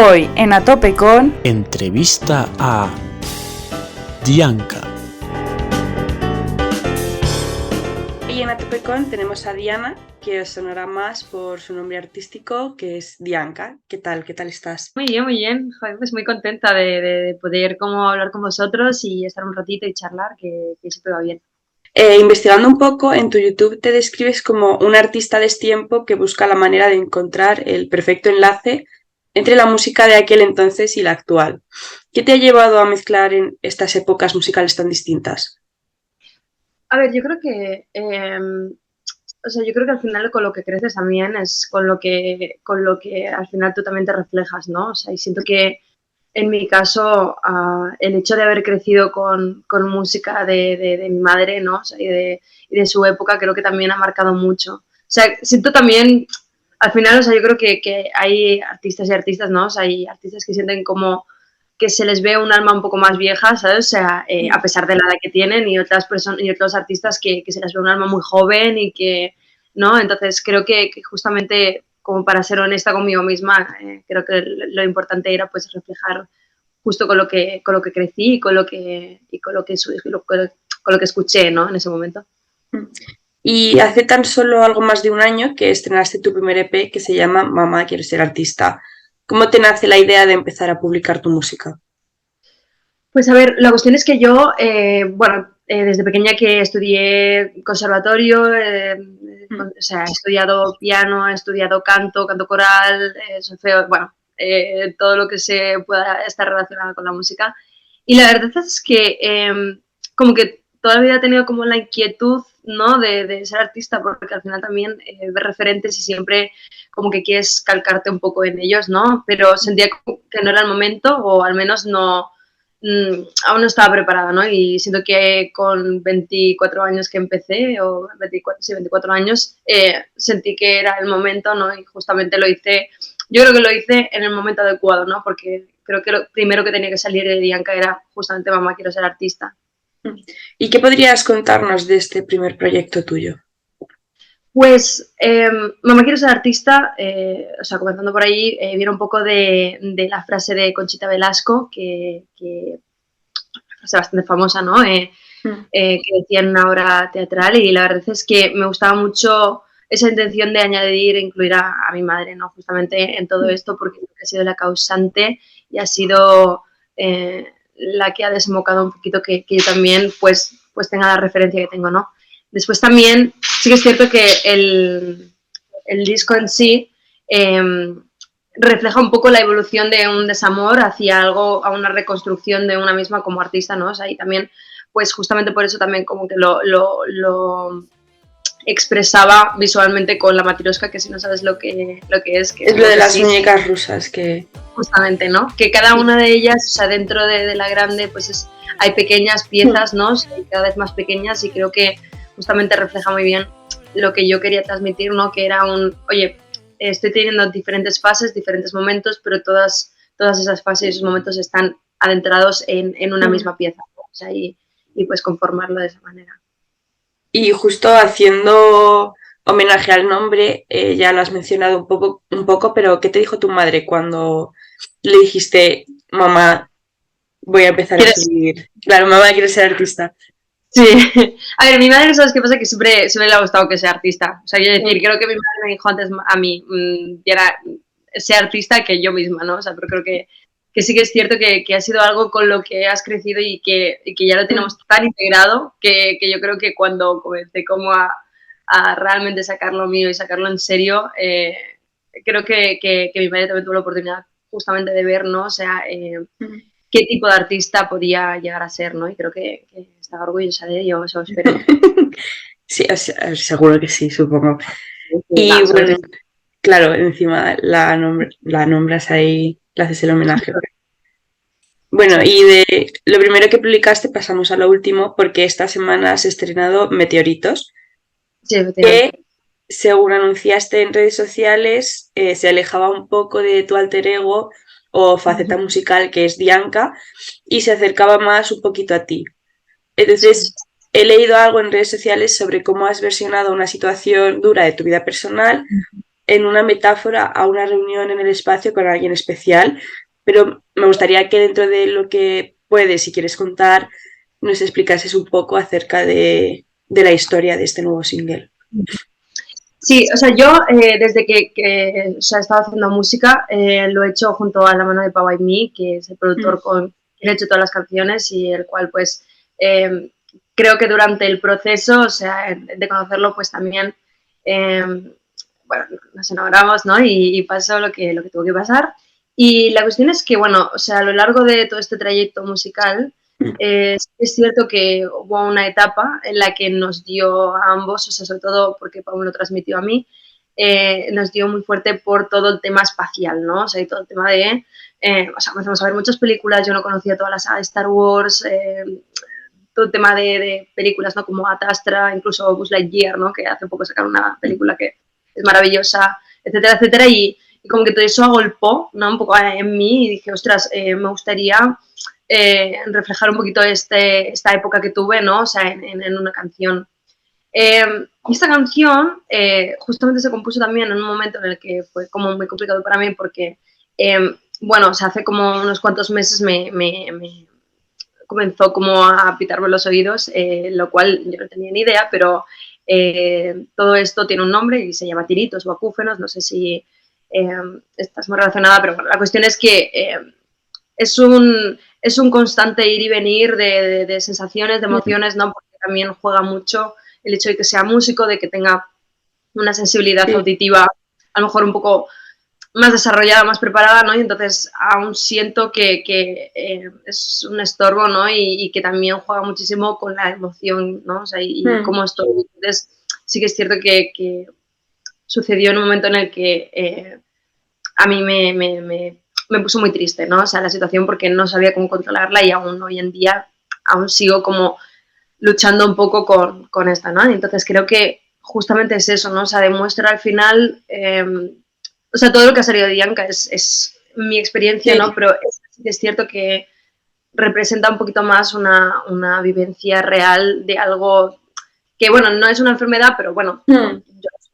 Hoy en A Tope con... Entrevista a Dianka. Y en A Tope con tenemos a Diana, que os sonará más por su nombre artístico, que es Dianka. ¿Qué tal? ¿Qué tal estás? Muy bien. Joder, pues muy contenta de poder como hablar con vosotros y estar un ratito y charlar, que siempre va bien. Investigando un poco, en tu YouTube te describes como un artista de destiempo que busca la manera de encontrar el perfecto enlace entre la música de aquel entonces y la actual. ¿Qué te ha llevado a mezclar en estas épocas musicales tan distintas? A ver, yo creo que, yo creo que al final con lo que creces también es con lo que al final tú también te reflejas, ¿no? O sea, y siento que en mi caso, el hecho de haber crecido con música de mi madre, ¿no? O sea, y de su época, creo que también ha marcado mucho. O sea, siento también, al final, o sea, yo creo que hay artistas y artistas, ¿no? O sea, hay artistas que sienten como que se les ve un alma un poco más vieja, ¿sabes? O sea, a pesar de la edad que tienen, y otras personas y otros artistas que se les ve un alma muy joven y que, ¿no? Entonces, creo que justamente, como para ser honesta conmigo misma, creo que lo importante era pues reflejar justo con lo que crecí y con lo que escuché, ¿no? En ese momento. Y hace tan solo algo más de un año que estrenaste tu primer EP que se llama Mamá, quiero ser artista. ¿Cómo te nace la idea de empezar a publicar tu música? Pues a ver, la cuestión es que yo, desde pequeña que estudié conservatorio, o sea, he estudiado piano, he estudiado canto coral, solfeo, todo lo que se pueda estar relacionado con la música. Y la verdad es que como que toda la vida he tenido como la inquietud, ¿no? de ser artista, porque al final también ves referentes y siempre como que quieres calcarte un poco en ellos, ¿no? Pero sentía que no era el momento, o al menos no, aún no estaba preparada, ¿no? Y siento que con 24 años que empecé, o 24 años, sentí que era el momento, ¿no? Y justamente lo hice, yo creo que lo hice en el momento adecuado, ¿no? Porque creo que lo primero que tenía que salir de Dianka era justamente Mamá, quiero ser artista. ¿Y qué podrías contarnos de este primer proyecto tuyo? Pues Mamá, quiero ser artista, comenzando por ahí, viene un poco de la frase de Conchita Velasco, que es bastante famosa, ¿no? Que decía en una obra teatral, y la verdad es que me gustaba mucho esa intención de añadir e incluir a mi madre, ¿no? Justamente en todo esto, porque ha sido la causante y ha sido la que ha desembocado un poquito que yo también pues tenga la referencia que tengo, ¿no? Después también sí que es cierto que el disco en sí refleja un poco la evolución de un desamor hacia algo, a una reconstrucción de una misma como artista, ¿no? O sea, y también, pues justamente por eso también como que lo expresaba visualmente con la Matrioshka, que si no sabes lo que es... Que es lo de las muñecas rusas, que... Justamente, ¿no? Que cada una de ellas, o sea, dentro de la grande, pues hay pequeñas piezas, ¿no? O sea, cada vez más pequeñas, y creo que justamente refleja muy bien lo que yo quería transmitir, ¿no? Que era oye, estoy teniendo diferentes fases, diferentes momentos, pero todas esas fases y esos momentos están adentrados en una misma pieza, ¿no? O sea, y pues conformarlo de esa manera. Y justo haciendo homenaje al nombre, ya lo has mencionado un poco, pero ¿qué te dijo tu madre cuando le dijiste, mamá, voy a empezar a escribir? Claro, mamá, quiero ser artista. Sí, a ver, mi madre, ¿sabes qué pasa? Que siempre le ha gustado que sea artista. O sea, quiero decir, creo que mi madre me dijo antes a mí que era ser artista que yo misma, ¿no? O sea, pero creo que sí que es cierto que ha sido algo con lo que has crecido y que ya lo tenemos tan integrado que yo creo que cuando comencé como a realmente sacar lo mío y sacarlo en serio, creo que mi madre también tuvo la oportunidad justamente de ver, ¿no? O sea, qué tipo de artista podía llegar a ser, ¿no? Y creo que estaba orgullosa de ello, eso espero. Sí, seguro que sí, supongo. Y bueno, claro, encima la nombras ahí, le haces el homenaje. Bueno, y de lo primero que publicaste pasamos a lo último, porque esta semana has estrenado Meteoritos, sí, que según anunciaste en redes sociales se alejaba un poco de tu alter ego o faceta musical, que es Dianka, y se acercaba más un poquito a ti. Entonces, he leído algo en redes sociales sobre cómo has versionado una situación dura de tu vida personal en una metáfora a una reunión en el espacio con alguien especial, pero me gustaría que dentro de lo que puedes, si quieres contar, nos explicases un poco acerca de la historia de este nuevo single. Sí, o sea, yo desde que o sea, he estado haciendo música, lo he hecho junto a la mano de Pau y Me, que es el productor con quien he hecho todas las canciones y el cual, pues, creo que durante el proceso, o sea, de conocerlo, pues también, bueno, nos enamoramos, ¿no? Y pasó lo que tuvo que pasar. Y la cuestión es que, bueno, o sea, a lo largo de todo este trayecto musical, es cierto que hubo una etapa en la que nos dio a ambos, o sea, sobre todo porque Pau me lo transmitió a mí, nos dio muy fuerte por todo el tema espacial, ¿no? O sea, y todo el tema de, o sea, comenzamos a ver muchas películas, yo no conocía toda la saga de Star Wars, todo el tema de películas, ¿no? Como Ad Astra, incluso Buzz Lightyear, ¿no? Que hace poco sacaron una película que es maravillosa, etcétera, etcétera, y como que todo eso agolpó, ¿no? Un poco en mí y dije, ostras, me gustaría reflejar un poquito esta época que tuve, ¿no? O sea, en una canción. Y esta canción justamente se compuso también en un momento en el que fue como muy complicado para mí porque, bueno, o sea, hace como unos cuantos meses me comenzó como a pitarme los oídos, lo cual yo no tenía ni idea, pero todo esto tiene un nombre y se llama tiritos o acúfenos, no sé si estás muy relacionada, pero bueno, la cuestión es que es un constante ir y venir de sensaciones, de emociones, ¿no? Porque también juega mucho el hecho de que sea músico, de que tenga una sensibilidad auditiva a lo mejor un poco más desarrollada, más preparada, ¿no? Y entonces aún siento que es un estorbo, ¿no? Y que también juega muchísimo con la emoción, ¿no? O sea, y cómo estoy. Entonces sí que es cierto que sucedió en un momento en el que a mí me puso muy triste, ¿no? O sea, la situación porque no sabía cómo controlarla y aún hoy en día aún sigo como luchando un poco con esta, ¿no? Entonces creo que justamente es eso, ¿no? O sea, demuestra al final, o sea, todo lo que ha salido de Dianca es mi experiencia, ¿no? Pero es cierto que representa un poquito más una vivencia real de algo que, bueno, no es una enfermedad, pero bueno, yo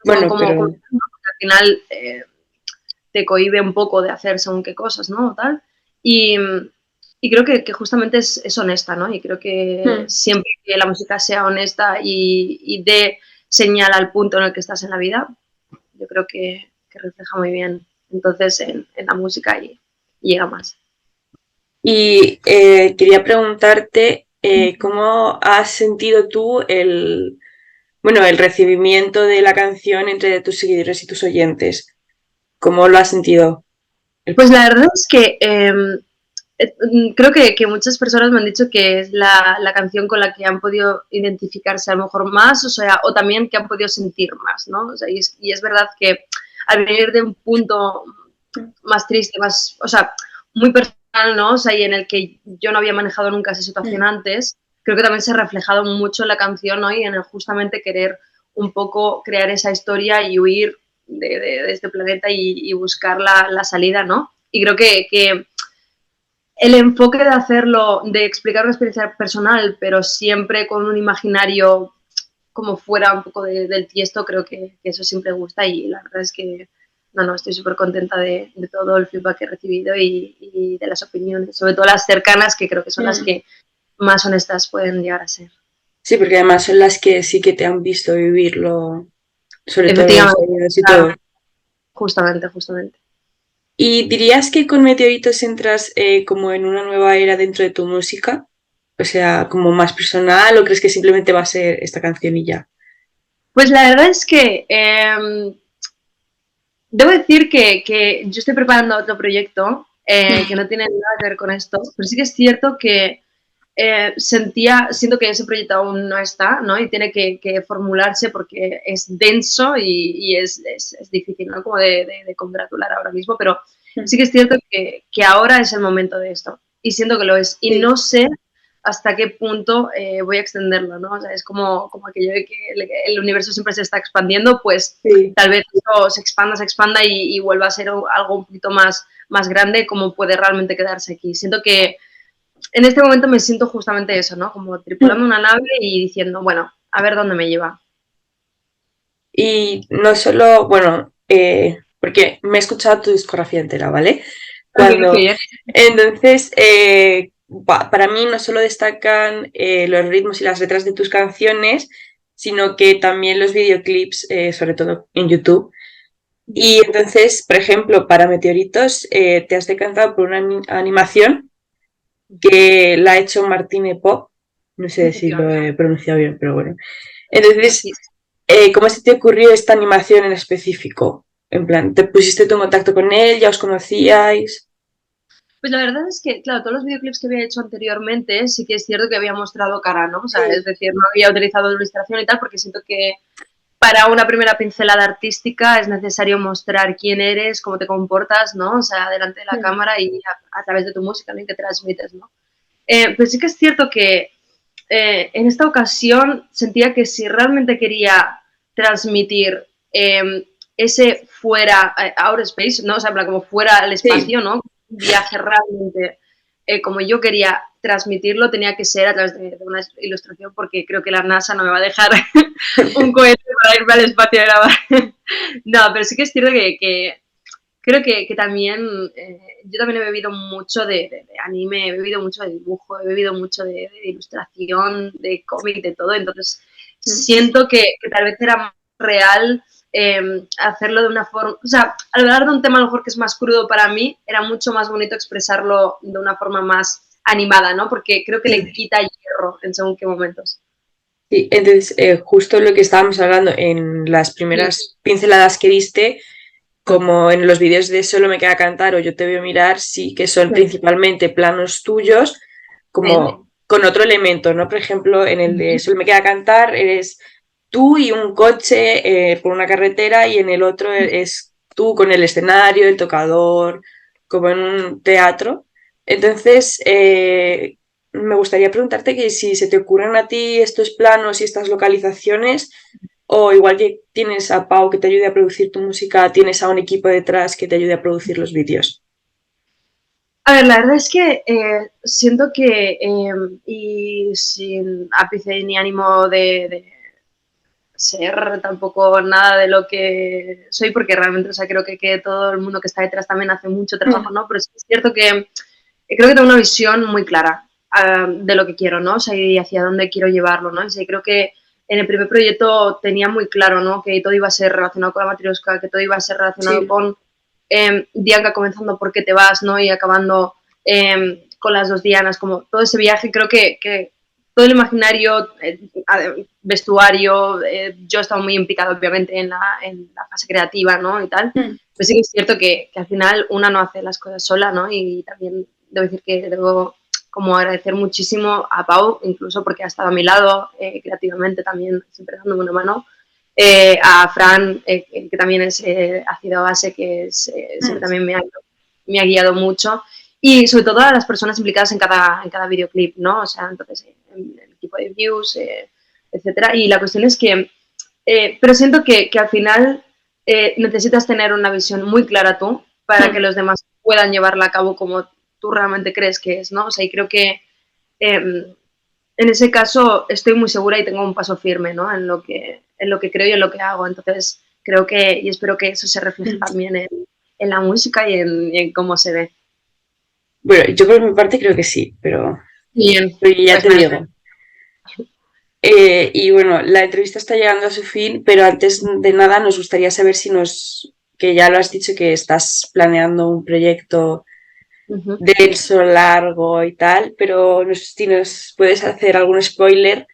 bueno, como, pero... al final te cohíbe un poco de hacer según qué cosas, ¿no? Tal. Y creo que justamente es honesta, ¿no? Y creo que siempre que la música sea honesta y dé señal al punto en el que estás en la vida, yo creo que refleja muy bien entonces en la música y llega más. Y quería preguntarte cómo has sentido tú bueno, el recibimiento de la canción entre tus seguidores y tus oyentes. ¿Cómo lo has sentido? Pues la verdad es que creo que muchas personas me han dicho que es la canción con la que han podido identificarse a lo mejor más, o sea, o también que han podido sentir más, ¿no? O sea, y es verdad que al venir de un punto más triste, más, o sea, muy personal, ¿no? O sea, y en el que yo no había manejado nunca esa situación antes, creo que también se ha reflejado mucho en la canción, ¿no? Y en el justamente querer un poco crear esa historia y huir de este planeta y buscar la salida, ¿no? Y creo que el enfoque de hacerlo, de explicar una experiencia personal, pero siempre con un imaginario como fuera un poco del tiesto, creo que eso siempre gusta y la verdad es que no, estoy súper contenta de todo el feedback que he recibido y de las opiniones, sobre todo las cercanas, que creo que son las que más honestas pueden llegar a ser. Sí, porque además son las que sí que te han visto vivirlo, sobre todo los Efectivamente, oídos y claro, todo. justamente. ¿Y dirías que con Meteoritos entras como en una nueva era dentro de tu música? O sea, como más personal, ¿o crees que simplemente va a ser esta canción y ya? Pues la verdad es que debo decir que yo estoy preparando otro proyecto que no tiene nada que ver con esto, pero sí que es cierto que siento que ese proyecto aún no está, ¿no? Y tiene que formularse porque es denso y es difícil, ¿no? Como de congratular ahora mismo, pero sí que es cierto que ahora es el momento de esto y siento que lo es. Y no sé hasta qué punto voy a extenderlo, ¿no? O sea, es como aquello de que el universo siempre se está expandiendo, pues tal vez eso se expanda y vuelva a ser algo un poquito más grande como puede realmente quedarse aquí. Siento que en este momento me siento justamente eso, ¿no? Como tripulando una nave y diciendo, bueno, a ver dónde me lleva. Y no solo, bueno, porque me he escuchado tu discografía entera, ¿vale? Okay. Entonces, para mí no solo destacan los ritmos y las letras de tus canciones, sino que también los videoclips, sobre todo en YouTube. Y entonces, por ejemplo, para Meteoritos, te has decantado por una animación que la ha hecho Martine Pop. No sé si lo he pronunciado bien, pero bueno. Entonces, ¿cómo se te ocurrió esta animación en específico? En plan, ¿te pusiste tú en contacto con él? ¿Ya os conocíais? Pues la verdad es que, claro, todos los videoclips que había hecho anteriormente sí que es cierto que había mostrado cara, ¿no? O sea, es decir, no había utilizado ilustración y tal, porque siento que para una primera pincelada artística es necesario mostrar quién eres, cómo te comportas, ¿no? O sea, delante de la cámara y a través de tu música, ¿no? Y que transmites, ¿no? Pues sí que es cierto que en esta ocasión sentía que si realmente quería transmitir ese fuera, outer space, ¿no? O sea, como fuera al espacio, ¿no? Un viaje realmente como yo quería transmitirlo, tenía que ser a través de una ilustración, porque creo que la NASA no me va a dejar un cohete para irme al espacio a grabar. No, pero sí que es cierto que creo que también, yo también he bebido mucho de anime, he bebido mucho de dibujo, he bebido mucho de ilustración, de cómic, de todo, entonces siento que tal vez era más real hacerlo de una forma, o sea, al hablar de un tema a lo mejor que es más crudo para mí, era mucho más bonito expresarlo de una forma más animada, ¿no? Porque creo que le quita hierro en según qué momentos. Sí, entonces, justo lo que estábamos hablando en las primeras pinceladas que diste, como en los vídeos de Solo me queda cantar o Yo te veo mirar, sí que son principalmente planos tuyos, como con otro elemento, ¿no? Por ejemplo, en el de Solo me queda cantar eres tú y un coche por una carretera, y en el otro es tú con el escenario, el tocador, como en un teatro. Entonces, me gustaría preguntarte que si se te ocurren a ti estos planos y estas localizaciones, o igual que tienes a Pau que te ayude a producir tu música, tienes a un equipo detrás que te ayude a producir los vídeos. A ver, la verdad es que siento que, y sin ápice ni ánimo de ser tampoco nada de lo que soy, porque realmente, o sea, creo que todo el mundo que está detrás también hace mucho trabajo, ¿no? Pero sí es cierto que creo que tengo una visión muy clara de lo que quiero, ¿no? O sea, y hacia dónde quiero llevarlo, ¿no? O sea, creo que en el primer proyecto tenía muy claro, ¿no? Que todo iba a ser relacionado con la Matryoshka, que todo iba a ser relacionado con Dianka comenzando por qué te vas, ¿no? Y acabando con las dos Dianas, como todo ese viaje, creo que todo el imaginario, vestuario, yo he estado muy implicada obviamente en la fase creativa, ¿no? Y tal, pues sí que es cierto que al final una no hace las cosas sola, ¿no? Y también debo decir que debo como agradecer muchísimo a Pau, incluso porque ha estado a mi lado creativamente también, siempre dándome una mano, a Fran, que también ha sido base, que siempre también me ha guiado mucho, y sobre todo a las personas implicadas en cada videoclip, ¿no? O sea, entonces, el equipo de views, etcétera. Y la cuestión es que, pero siento que al final necesitas tener una visión muy clara tú para que los demás puedan llevarla a cabo como tú realmente crees que es, ¿no? O sea, y creo que en ese caso estoy muy segura y tengo un paso firme, ¿no? En lo que creo y en lo que hago. Entonces, creo que, y espero que eso se refleje también en la música y en cómo se ve. Bueno, yo por mi parte creo que sí, pero Bien, ya pues te nada. digo. Y bueno, la entrevista está llegando a su fin, pero antes de nada nos gustaría saber que ya lo has dicho, que estás planeando un proyecto denso, largo y tal, pero no sé si nos puedes hacer algún spoiler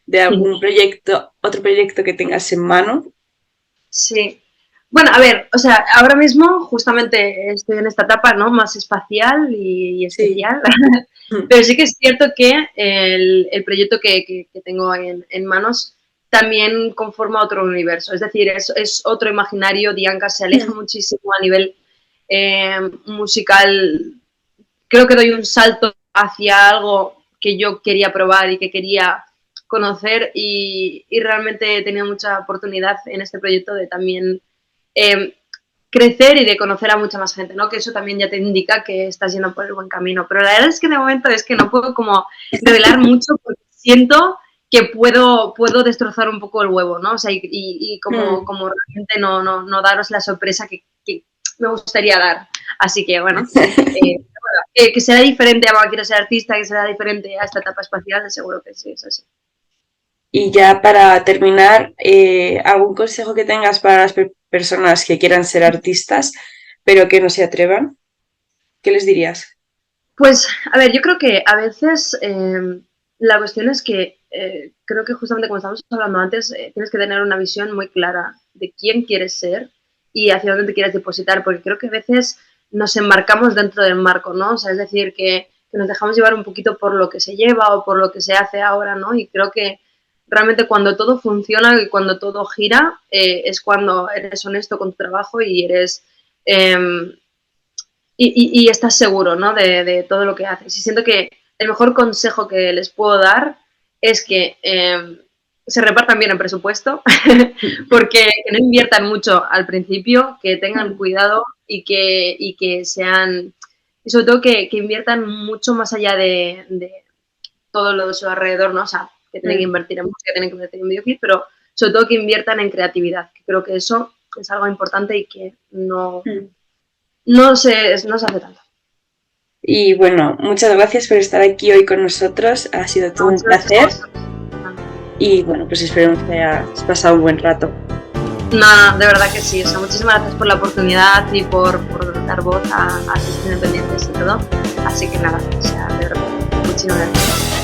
de algún proyecto, otro proyecto que tengas en mano. Sí. Bueno, a ver, o sea, ahora mismo justamente estoy en esta etapa, ¿no? Más espacial y Sí. especial. Pero sí que es cierto que el proyecto que tengo en manos también conforma otro universo. Es decir, es otro imaginario. Dianka se aleja muchísimo a nivel musical. Creo que doy un salto hacia algo que yo quería probar y que quería conocer, y realmente he tenido mucha oportunidad en este proyecto de también eh, crecer y de conocer a mucha más gente, ¿no? Que eso también ya te indica que estás yendo por el buen camino. Pero la verdad es que de momento es que no puedo como revelar mucho, porque siento que puedo destrozar un poco el huevo, ¿no? O sea, y como realmente no daros la sorpresa que me gustaría dar. Así que, bueno, que será diferente a quiero ser artista, que será diferente a esta etapa espacial, seguro que sí, eso sí. Y ya para terminar, ¿algún consejo que tengas para las personas que quieran ser artistas, pero que no se atrevan? ¿Qué les dirías? Pues, a ver, yo creo que a veces la cuestión es que creo que justamente como estábamos hablando antes, tienes que tener una visión muy clara de quién quieres ser y hacia dónde te quieres depositar, porque creo que a veces nos enmarcamos dentro del marco, ¿no? O sea, es decir, que nos dejamos llevar un poquito por lo que se lleva o por lo que se hace ahora, ¿no? Y creo que realmente cuando todo funciona y cuando todo gira es cuando eres honesto con tu trabajo y eres... y estás seguro, ¿no? De todo lo que haces. Y siento que el mejor consejo que les puedo dar es que se repartan bien el presupuesto, porque que no inviertan mucho al principio, que tengan cuidado y que sean, y sobre todo que inviertan mucho más allá de todo lo de su alrededor, ¿no? O sea, que tienen que invertir en música, que tienen que invertir en videoclip, pero sobre todo que inviertan en creatividad, que creo que eso es algo importante y que no se hace tanto. Y bueno, muchas gracias por estar aquí hoy con nosotros. Ha sido todo un placer. Y bueno, pues esperemos que hayas pasado un buen rato. No, de verdad que sí. O sea, muchísimas gracias por la oportunidad y por dar voz a artistas independientes y todo. Así que nada, o sea, de verdad, muchísimas gracias.